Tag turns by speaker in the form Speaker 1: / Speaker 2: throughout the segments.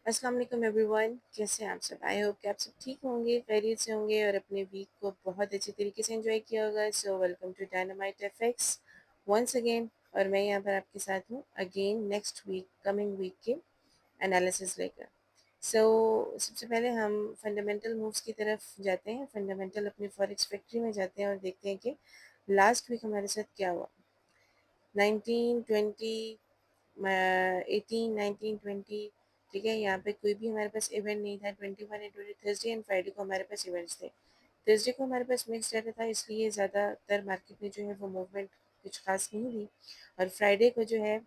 Speaker 1: अस्सलाम वालेकुम एवरीवन, कैसे हैं आप सब? आई होप कि आप सब ठीक होंगे, खैरियत से होंगे और अपने वीक को बहुत अच्छे तरीके से एंजॉय किया होगा। So welcome to dynamite FX once again. और मैं यहाँ पर आपके साथ हूँ again next week, coming week के एनालिसिस लेकर। सो सबसे पहले हम फंडामेंटल मूव्स की तरफ जाते हैं। फंडामेंटल अपनी फॉरेक्स फैक्ट्री में जाते हैं और देखते हैं कि लास्ट वीक हमारे साथ क्या हुआ। 1920 18 19 20, ठीक है। यहाँ पे कोई भी हमारे पास इवेंट नहीं था। 21 एंड 20 थर्सडे एंड फ्राइडे को हमारे पास इवेंट्स थे। थर्सडे को हमारे पास मिक्स डाटा था, इसलिए ज़्यादातर मार्केट में जो है वो मूवमेंट कुछ खास नहीं थी। और फ्राइडे को जो है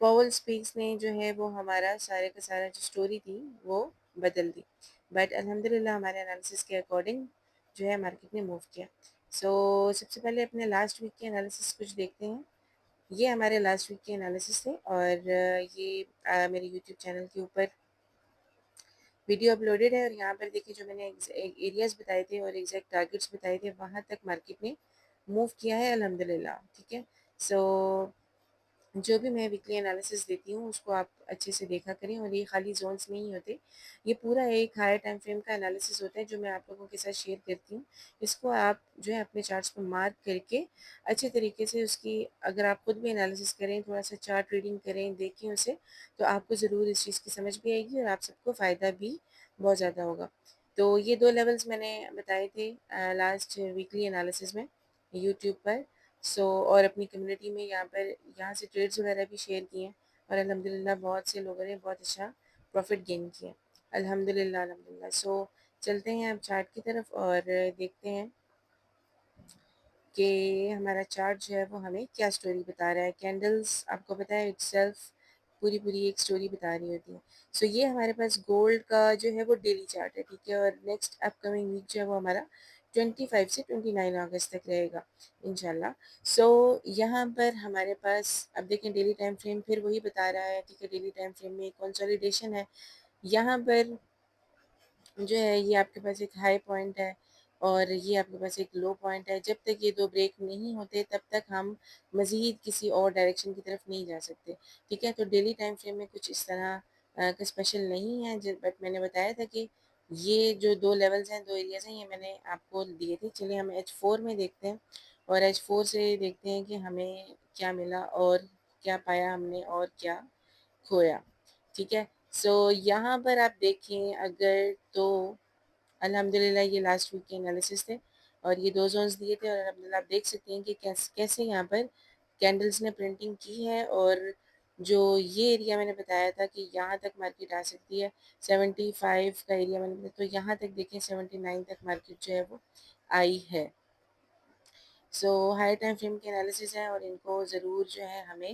Speaker 1: पॉवल स्पीक्स ने जो है वो हमारा सारे का सारा जो स्टोरी थी वो बदल दी। बट अल्हम्दुलिल्लाह हमारे एनालिसिस के अकॉर्डिंग जो है मार्केट ने मूव किया। सो सबसे पहले अपने लास्ट वीक के एनालिसिस कुछ देखते हैं। ये हमारे लास्ट वीक के एनालिसिस थे और ये मेरे यूट्यूब चैनल के ऊपर वीडियो अपलोडेड है। और यहाँ पर देखिए जो मैंने एरियाज बताए थे और एग्जैक्ट टारगेट्स बताए थे, वहाँ तक मार्केट ने मूव किया है अल्हम्दुलिल्लाह। ठीक है। सो जो भी मैं वीकली एनालिसिस देती हूँ उसको आप अच्छे से देखा करें। और ये खाली जोन्स नहीं होते, ये पूरा एक हायर टाइम फ्रेम का एनालिसिस होता है जो मैं आप लोगों के साथ शेयर करती हूँ। इसको आप जो है अपने चार्ट्स पर मार्क करके अच्छे तरीके से उसकी, अगर आप खुद भी एनालिसिस करें, थोड़ा सा चार्ट रीडिंग करें, देखें उसे, तो आपको ज़रूर इस चीज़ की समझ भी आएगी और आप सबको फ़ायदा भी बहुत ज़्यादा होगा। तो ये 2 लेवल्स मैंने बताए थे लास्ट वीकली एनालिसिस में यूट्यूब पर। और अपनी कम्युनिटी में यहाँ से ट्रेड्स वगैरह भी शेयर किए हैं और अल्हम्दुलिल्लाह बहुत से लोगों ने बहुत अच्छा प्रॉफिट गेन किया। अल्हम्दुलिल्लाह अल्हम्दुलिल्लाह। चलते हैं अब चार्ट की तरफ और देखते हैं कि हमारा चार्ट जो है वो हमें क्या स्टोरी बता रहा है। कैंडल्स आपको पता है इटसेल्फ पूरी पूरी एक स्टोरी बता रही होती है। ये हमारे पास गोल्ड का जो है वो डेली चार्ट है, ठीक है। और नेक्स्ट अपकमिंग वीक जो है वो हमारा 25 से 29 अगस्त तक रहेगा इंशाल्लाह। यहाँ पर हमारे पास अब देखें डेली टाइम फ्रेम फिर वही बता रहा है, ठीक है। डेली टाइम फ्रेम में कंसोलिडेशन है। यहाँ पर जो है ये आपके पास एक हाई पॉइंट है और ये आपके पास एक लो पॉइंट है। जब तक ये 2 ब्रेक नहीं होते तब तक हम मज़ीद किसी और डायरेक्शन की तरफ नहीं जा सकते, ठीक है। तो डेली टाइम फ्रेम में कुछ इस तरह का स्पेशल नहीं है, ज बट मैंने बताया था कि ये जो 2 लेवल्स हैं, 2 एरियाज़ हैं, ये मैंने आपको दिए थे। चलिए हम H4 में देखते हैं और H4 से देखते हैं कि हमें क्या मिला और क्या पाया हमने और क्या खोया, ठीक है। यहाँ पर आप देखें अगर तो अल्हम्दुलिल्लाह ये लास्ट वीक के एनालिसिस थे और ये 2 ज़ोन्स दिए थे और अल्हम्दुलिल्लाह आप देख सकते हैं कि कैसे यहाँ पर कैंडल्स ने प्रिंटिंग की है। और जो ये एरिया मैंने बताया था कि यहाँ तक मार्केट आ सकती है, 75 का एरिया मैंने बताया, तो यहाँ तक देखें 79 तक मार्केट जो है वो आई है। हाई टाइम फ्रेम के एनालिसिस हैं और इनको ज़रूर जो है हमें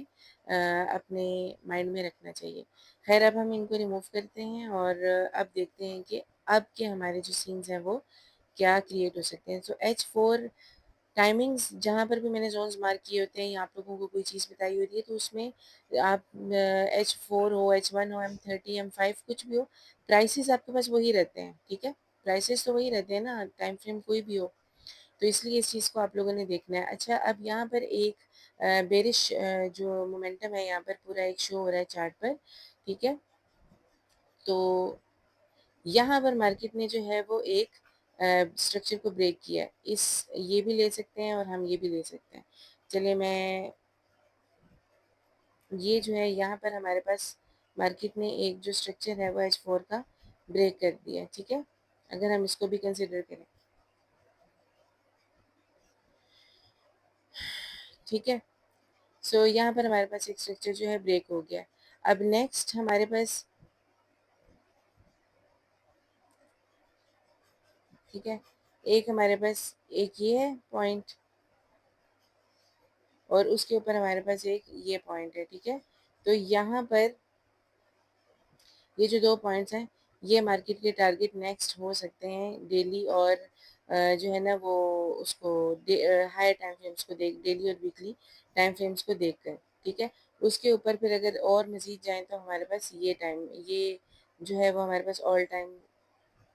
Speaker 1: अपने माइंड में रखना चाहिए। खैर अब हम इनको रिमूव करते हैं और अब देखते हैं कि अब के हमारे जो सीन्स हैं वो क्या क्रिएट हो सकते हैं। H4 टाइमिंग्स जहाँ पर भी मैंने ज़ोन्स मार्क किए होते हैं या आप लोगों को कोई चीज़ बताई होती है तो उसमें आप H4 हो, H1 हो, M30, M5 कुछ भी हो, प्राइसेस आपके पास वही रहते हैं, ठीक है। प्राइसेस तो वही रहते हैं ना, टाइम फ्रेम कोई भी हो, तो इसलिए इस चीज़ को आप लोगों ने देखना है। अच्छा अब यहाँ पर एक बेरिश जो मोमेंटम है यहाँ पर पूरा एक शो हो रहा है चार्ट पर, ठीक है। तो यहाँ पर मार्केट ने जो है वो एक स्ट्रक्चर को ब्रेक किया है। ये भी ले सकते हैं और हम ये भी ले सकते हैं। चलिए मैं ये जो है यहाँ पर हमारे पास मार्केट ने एक जो स्ट्रक्चर है वो H4 का ब्रेक कर दिया है, ठीक है। अगर हम इसको भी कंसिडर करें, ठीक है। यहाँ पर हमारे पास एक स्ट्रक्चर जो है ब्रेक हो गया है। अब नेक्स्ट हमारे पास, ठीक है, एक हमारे पास एक ये है पॉइंट और उसके ऊपर हमारे पास एक ये पॉइंट है, ठीक है। तो यहाँ पर ये जो 2 पॉइंट्स हैं ये मार्केट के टारगेट नेक्स्ट हो सकते हैं डेली और जो है ना वो उसको हायर टाइम फ्रेम्स को देख, डेली और वीकली टाइम फ्रेम्स को देखकर, ठीक है। उसके ऊपर फिर अगर और मज़ीद जाएँ तो हमारे पास ये जो है वो हमारे पास ऑल टाइम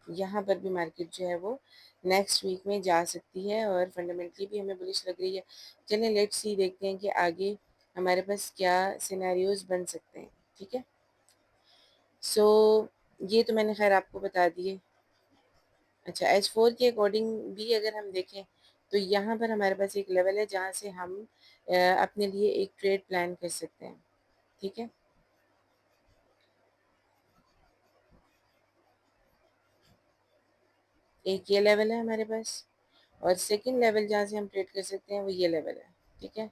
Speaker 1: यहाँ पर भी मार्केट जो है वो नेक्स्ट वीक में जा सकती है और फंडामेंटली भी हमें बुलिश लग रही है। चलिए लेट्स सी, देखते हैं कि आगे हमारे पास क्या सिनेरियोज़ बन सकते हैं, ठीक है। सो ये तो मैंने खैर आपको बता दिए। अच्छा, H4 के अकॉर्डिंग भी अगर हम देखें तो यहाँ पर हमारे पास एक लेवल है जहाँ से हम अपने लिए एक ट्रेड प्लान कर सकते हैं। ठीक है, एक ये लेवल है हमारे पास, और सेकंड लेवल जहाँ से हम ट्रेड कर सकते हैं वो ये लेवल है। ठीक है,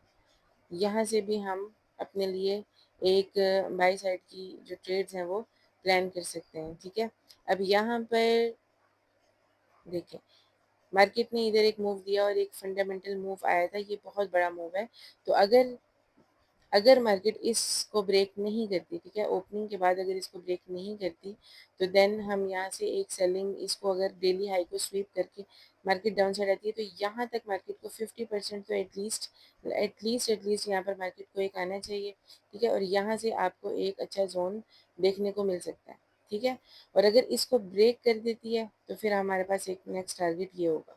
Speaker 1: यहाँ से भी हम अपने लिए एक बाई साइड की जो ट्रेड्स हैं वो प्लान कर सकते हैं। ठीक है, अब यहाँ पर देखें, मार्केट ने इधर एक मूव दिया और एक फंडामेंटल मूव आया था, ये बहुत बड़ा मूव है। तो अगर अगर मार्केट इसको ब्रेक नहीं करती, ठीक है, ओपनिंग के बाद अगर इसको ब्रेक नहीं करती, तो देन हम यहाँ से एक सेलिंग, इसको अगर डेली हाई को स्वीप करके मार्केट डाउन साइड आती है, तो यहाँ तक मार्केट को 50% तो एटलीस्ट यहाँ पर मार्केट को एक आना चाहिए। ठीक है, और यहाँ से आपको एक अच्छा जोन देखने को मिल सकता है। ठीक है, और अगर इसको ब्रेक कर देती है तो फिर हमारे पास एक नेक्स्ट टारगेट ये होगा।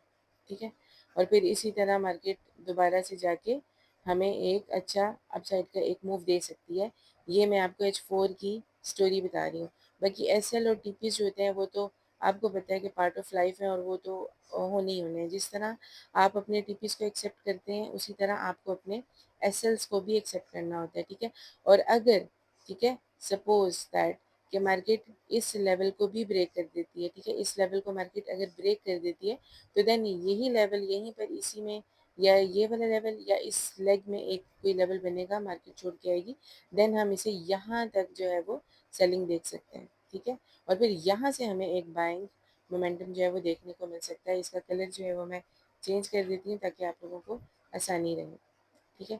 Speaker 1: ठीक है, और फिर इसी तरह मार्केट दोबारा से जाके हमें एक अच्छा अपसाइड का एक मूव दे सकती है। ये मैं आपको H4 की स्टोरी बता रही हूँ। बाकी SL और TPs जो होते हैं वो तो आपको पता है कि पार्ट ऑफ लाइफ है, और वो तो होने ही होने हैं। जिस तरह आप अपने TPs को एक्सेप्ट करते हैं उसी तरह आपको अपने SLs को भी एक्सेप्ट करना होता है। ठीक है, और अगर, ठीक है, सपोज दैट कि मार्केट इस लेवल को भी ब्रेक कर देती है, ठीक है, इस लेवल को मार्केट अगर ब्रेक कर देती है, तो देन यही लेवल यहीं पर इसी में, या ये वाला लेवल या इस लेग में एक कोई लेवल बनेगा, मार्केट छोड़ के आएगी, देन हम इसे यहाँ तक जो है वो सेलिंग देख सकते हैं। ठीक है, और फिर यहाँ से हमें एक बाइंग मोमेंटम जो है वो देखने को मिल सकता है। इसका कलर जो है वो मैं चेंज कर देती हूँ ताकि आप लोगों को आसानी रहे। ठीक है,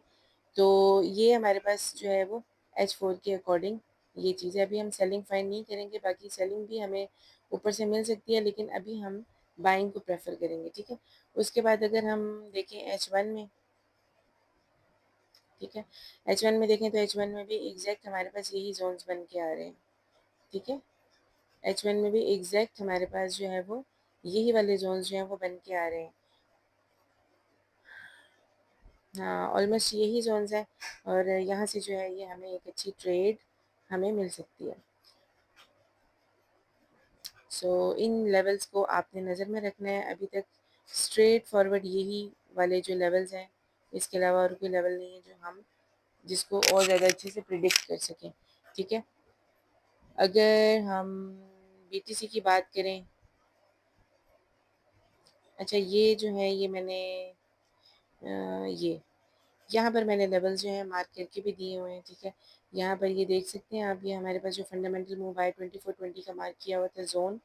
Speaker 1: तो ये हमारे पास जो है वो H4 के अकॉर्डिंग ये चीज़ है। अभी हम सेलिंग फाइंड नहीं करेंगे, बाकी सेलिंग भी हमें ऊपर से मिल सकती है, लेकिन अभी हम बाइंग को प्रेफर करेंगे। ठीक है, उसके बाद अगर हम देखें H1 में, ठीक है, H1 में देखें तो H1 में भी एग्जैक्ट हमारे पास यही जोन्स बन के आ रहे हैं। ठीक है, H1 में भी एग्जैक्ट हमारे पास जो है वो यही वाले जोन्स जो हैं वो बन के आ रहे हैं। हाँ, ऑलमोस्ट यही जोन्स हैं, और यहाँ से जो है ये हमें एक अच्छी ट्रेड हमें मिल सकती है। सो इन लेवल्स को आपने नज़र में रखना है। अभी तक स्ट्रेट फॉरवर्ड यही वाले जो लेवल्स हैं, इसके अलावा और कोई लेवल नहीं है जो हम जिसको और ज़्यादा अच्छे से प्रिडिक्ट कर सकें। ठीक है, अगर हम BTC की बात करें, अच्छा ये जो है ये मैंने ये यहाँ पर मैंने लेवल्स जो हैं मार्क करके भी दिए हुए हैं। ठीक है, यहाँ पर ये देख सकते हैं आप, ये हमारे पास जो फंडामेंटल मूव आया 2420 का मार्क किया हुआ था जोन,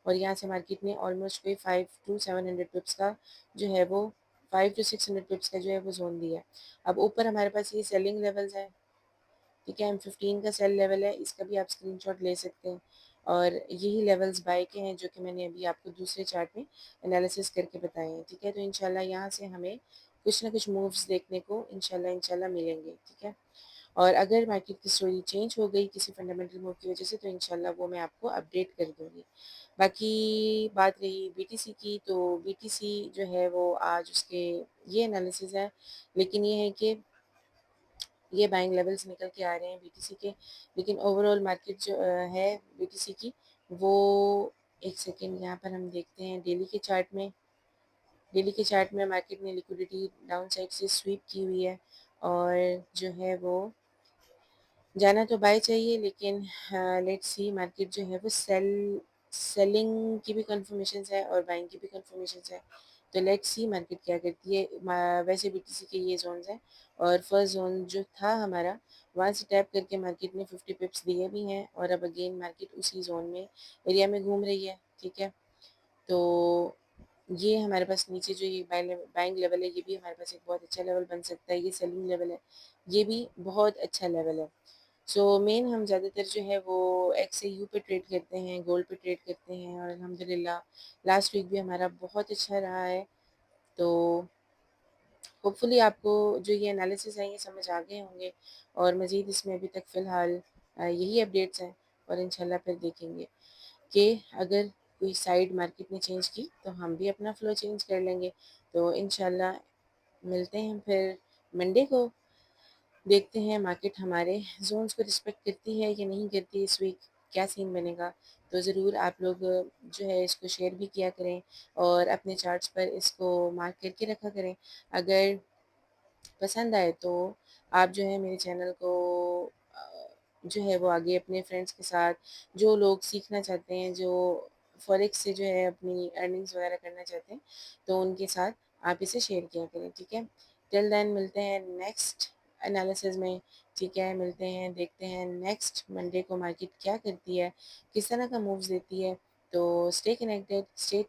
Speaker 1: और यहाँ से मार्केट ने ऑलमोस्ट कोई 5 to 700 पिप्स का जो है वो 5 to 600 पिप्स का जो है वो जोन दिया है। अब ऊपर हमारे पास ये सेलिंग लेवल्स हैं। ठीक है, M15 का सेल लेवल है, इसका भी आप स्क्रीनशॉट ले सकते हैं, और यही लेवल्स बाय के हैं जो कि मैंने अभी आपको दूसरे चार्ट में एनालिसिस करके बताए हैं। ठीक है, तो इंशाल्लाह यहाँ से हमें कुछ ना कुछ मूव्स देखने को इंशाल्लाह मिलेंगे। ठीक है, और अगर मार्केट की स्टोरी चेंज हो गई किसी फंडामेंटल मूव की वजह से, तो इंशाल्लाह वो मैं आपको अपडेट कर दूँगी। बाकी बात रही BTC की, तो BTC जो है वो आज उसके ये एनालिसिस है, लेकिन ये है कि ये बाइंग लेवल्स निकल के आ रहे हैं BTC के, लेकिन ओवरऑल मार्केट जो है BTC की, वो एक सेकेंड यहाँ पर हम देखते हैं डेली के चार्ट में। डेली के चार्ट में मार्केट ने लिक्विडिटी डाउन साइड से स्वीप की हुई है, और जो है वो जाना तो बाय चाहिए, लेकिन लेट्स सी मार्केट जो है वो सेलिंग की भी कंफर्मेशंस है और बाइंग की भी कंफर्मेशंस है। तो लेट्स सी मार्केट क्या करती है। वैसे BTC के ये जोन्स हैं, और फर्स्ट जोन जो था हमारा, वहाँ से टैप करके मार्केट ने 50 पिप्स दिए भी हैं, और अब अगेन मार्केट उसी जोन में एरिया में घूम रही है। ठीक है, तो ये हमारे पास नीचे जो ये बाइंग लेवल है, ये भी हमारे पास एक बहुत अच्छा लेवल बन सकता है। ये सेलिंग लेवल है, ये भी बहुत अच्छा लेवल है। सो मेन हम ज़्यादातर जो है वो XAU पे ट्रेड करते हैं, गोल्ड पे ट्रेड करते हैं, और अल्हम्दुलिल्लाह लास्ट वीक भी हमारा बहुत अच्छा रहा है। तो होपफुली आपको जो ये एनालिसिस है ये समझ आ गए होंगे, और मज़ीद इसमें अभी तक फ़िलहाल यही अपडेट्स हैं, और इंशाल्लाह फिर देखेंगे कि अगर कोई साइड मार्केट ने चेंज की तो हम भी अपना फ़्लो चेंज कर लेंगे। तो इंशाल्लाह मिलते हैं फिर मंडे को, देखते हैं मार्केट हमारे ज़ोन्स को रिस्पेक्ट करती है या नहीं करती इस वीक। क्या सीन बनेगा। तो ज़रूर आप लोग जो है इसको शेयर भी किया करें और अपने चार्ट्स पर इसको मार्क करके रखा करें। अगर पसंद आए तो आप जो है मेरे चैनल को जो है वो आगे अपने फ्रेंड्स के साथ, जो लोग सीखना चाहते हैं, जो फ़ॉरेक्स से जो है अपनी अर्निंग्स वगैरह करना चाहते हैं, तो उनके साथ आप इसे शेयर किया करें, ठीक है? टिल देन मिलते हैं नेक्स्ट एनालिसिस में, ठीक है? मिलते हैं, देखते हैं नेक्स्ट मंडे को मार्केट क्या करती है, किस तरह का मूव्स देती है। तो स्टे कनेक्टेड, स्टे